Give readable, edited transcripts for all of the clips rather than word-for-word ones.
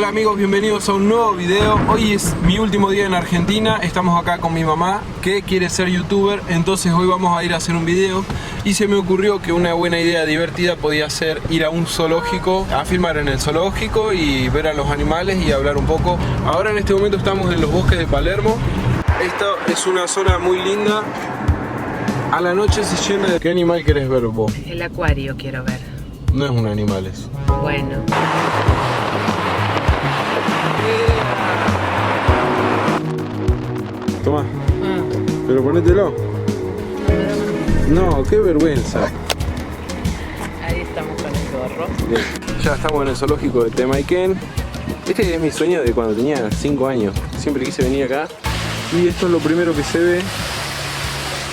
Hola amigos, bienvenidos a un nuevo video. Hoy es mi último día en Argentina. Estamos acá con mi mamá que quiere ser youtuber. Entonces hoy vamos a ir a hacer un video. Y se me ocurrió que una buena idea divertida podía ser ir a un zoológico, a filmar en el zoológico y ver a los animales y hablar un poco. Ahora en este momento estamos en los bosques de Palermo. Esta es una zona muy linda. A la noche se llena de... ¿Qué animal querés ver vos? El acuario quiero ver. No es un animal eso. Bueno. Tomá. Pero ponételo. No, qué vergüenza. Ahí estamos con el gorro. Bien. Ya estamos en el zoológico de Temaiken. Este es mi sueño de cuando tenía 5 años. Siempre quise venir acá. Y esto es lo primero que se ve.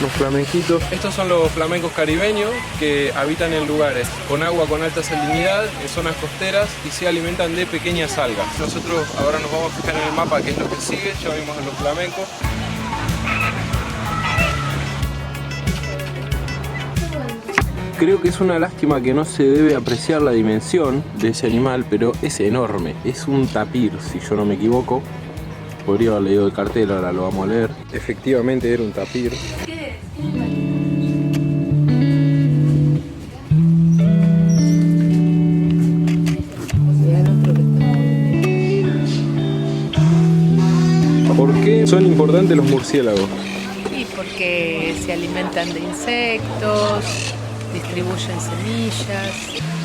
Los flamenquitos. Estos son los flamencos caribeños que habitan en lugares con agua con alta salinidad, en zonas costeras y se alimentan de pequeñas algas. Nosotros ahora nos vamos a fijar en el mapa qué es lo que sigue. Ya vimos a los flamencos. Creo que es una lástima que no se debe apreciar la dimensión de ese animal, pero es enorme. Es un tapir, si yo no me equivoco. Podría haber leído el cartel, ahora lo vamos a leer. Efectivamente era un tapir. ¿Por qué son importantes los murciélagos? Y porque se alimentan de insectos, distribuyen semillas.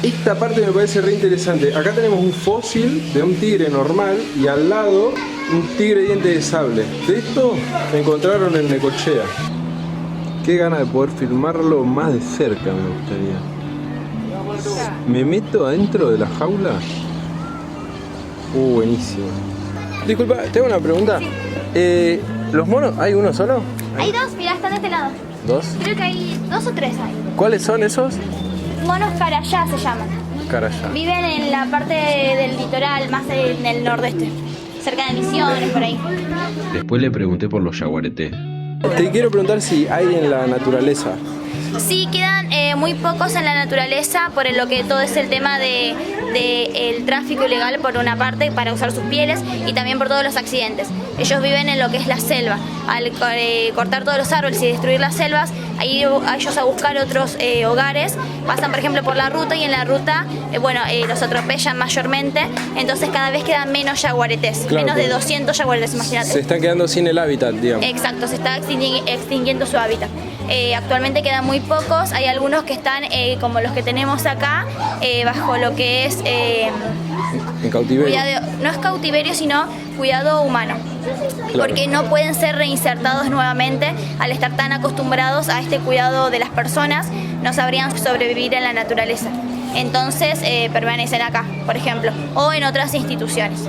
Esta parte me parece re interesante. Acá tenemos un fósil de un tigre normal y al lado un tigre diente de sable. De esto me encontraron en Necochea. Qué gana de poder filmarlo más de cerca me gustaría. ¿Me meto adentro de la jaula? Buenísimo. Disculpa, tengo una pregunta. ¿Los monos, hay uno solo? Hay dos, mira, están de este lado. ¿Dos? Creo que hay 2 o 3 hay. ¿Cuáles son esos? Monos carayá se llaman. Carayá. Viven en la parte del litoral, más en el nordeste, cerca de Misiones, por ahí. Después le pregunté por los yaguaretés. Te quiero preguntar si hay en la naturaleza. Sí, quedan muy pocos en la naturaleza por lo que todo es el tema de el tráfico ilegal por una parte para usar sus pieles y también por todos los accidentes. Ellos viven en lo que es la selva. Al cortar todos los árboles y destruir las selvas, ahí ellos a buscar otros hogares, pasan por ejemplo por la ruta y en la ruta los atropellan mayormente, entonces cada vez quedan menos yaguaretés, claro, menos de 200 yaguaretés, imagínate. Se están quedando sin el hábitat, digamos. Exacto, se está extinguiendo su hábitat. Actualmente quedan muy pocos, hay algunos que están como los que tenemos acá, bajo lo que es en cautiverio. No es cautiverio, sino cuidado humano. Claro. Porque no pueden ser reinsertados nuevamente al estar tan acostumbrados a este cuidado de las personas, no sabrían sobrevivir en la naturaleza. Entonces permanecen acá, por ejemplo, o en otras instituciones.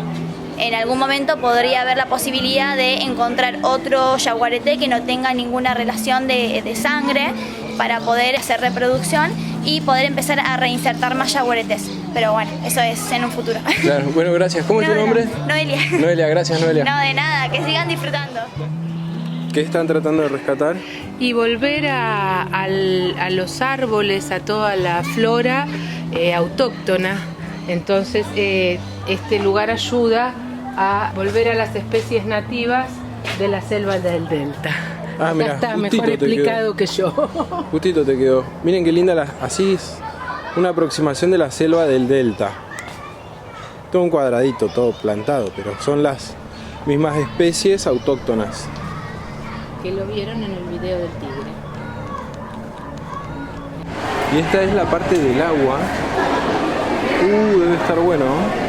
En algún momento podría haber la posibilidad de encontrar otro yaguareté que no tenga ninguna relación de sangre para poder hacer reproducción y poder empezar a reinsertar más yaguaretés. Pero bueno, eso es en un futuro. Claro, bueno, gracias. ¿Cómo es tu nombre? Noelia. Noelia, gracias Noelia. No, de nada, que sigan disfrutando. ¿Qué están tratando de rescatar? Y volver a los árboles, a toda la flora autóctona. Entonces, este lugar ayuda a volver a las especies nativas de la selva del delta. Ah, mira, está mejor explicado que yo. Justito te quedó. Miren qué linda, así es una aproximación de la selva del delta. Todo un cuadradito, todo plantado, pero son las mismas especies autóctonas. Que lo vieron en el video del tigre. Y esta es la parte del agua. Debe estar bueno, ¿no?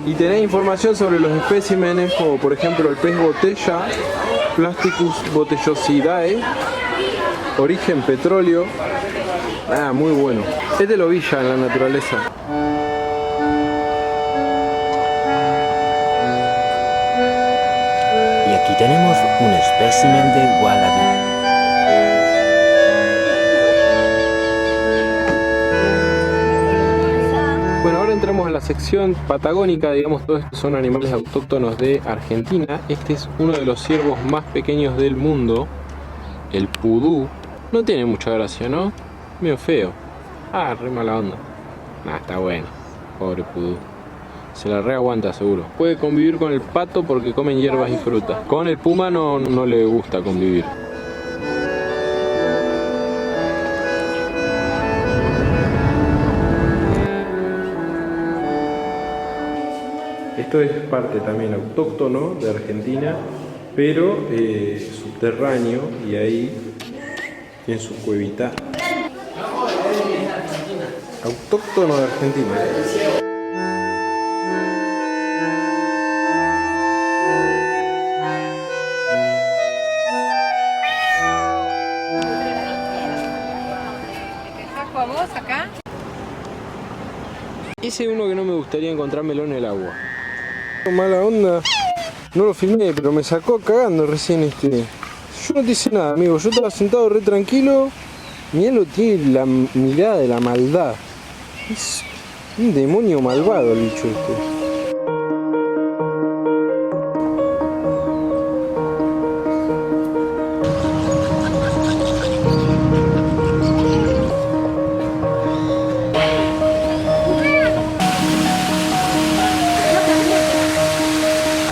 Y tenés información sobre los especímenes como por ejemplo el pez botella, Plasticus botellosidae, origen petróleo. Ah, muy bueno. Este lo vi ya en la naturaleza. Y aquí tenemos un espécimen de wallaby. Bueno, ahora entramos en la sección patagónica, digamos, todos estos son animales autóctonos de Argentina. Este es uno de los ciervos más pequeños del mundo, el pudú. No tiene mucha gracia, ¿no? Medio feo. Ah, re mala onda. Nah, está bueno. Pobre pudú. Se la reaguanta seguro. Puede convivir con el pato porque comen hierbas y frutas. Con el puma no le gusta convivir. Esto es parte también autóctono de Argentina, pero subterráneo, y ahí tiene su cuevita. Autóctono de Argentina. ¿A vos acá? Ese es uno que no me gustaría encontrármelo en el agua. Mala onda, no lo filmé, pero me sacó cagando recién este. Yo no te hice nada, amigo, yo estaba sentado re tranquilo. Mirá lo tiene la mirada de la maldad. Es un demonio malvado el bicho este.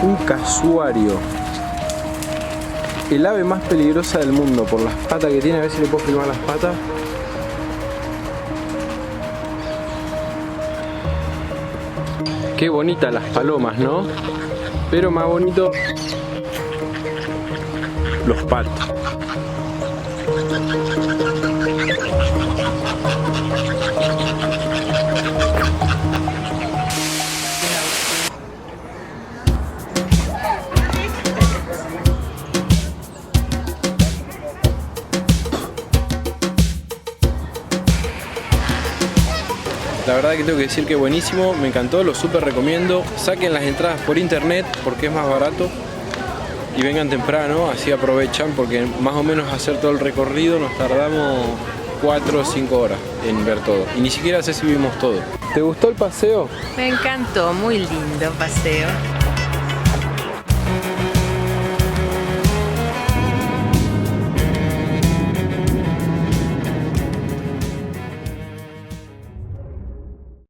Un casuario, el ave más peligrosa del mundo por las patas que tiene. A ver si le puedo filmar las patas. Qué bonitas las palomas, ¿no? Pero más bonito los patos. La verdad que tengo que decir que buenísimo, me encantó, lo súper recomiendo. Saquen las entradas por internet porque es más barato y vengan temprano, así aprovechan, porque más o menos hacer todo el recorrido nos tardamos 4 o 5 horas en ver todo y ni siquiera sé si vimos todo. ¿Te gustó el paseo? Me encantó, muy lindo paseo.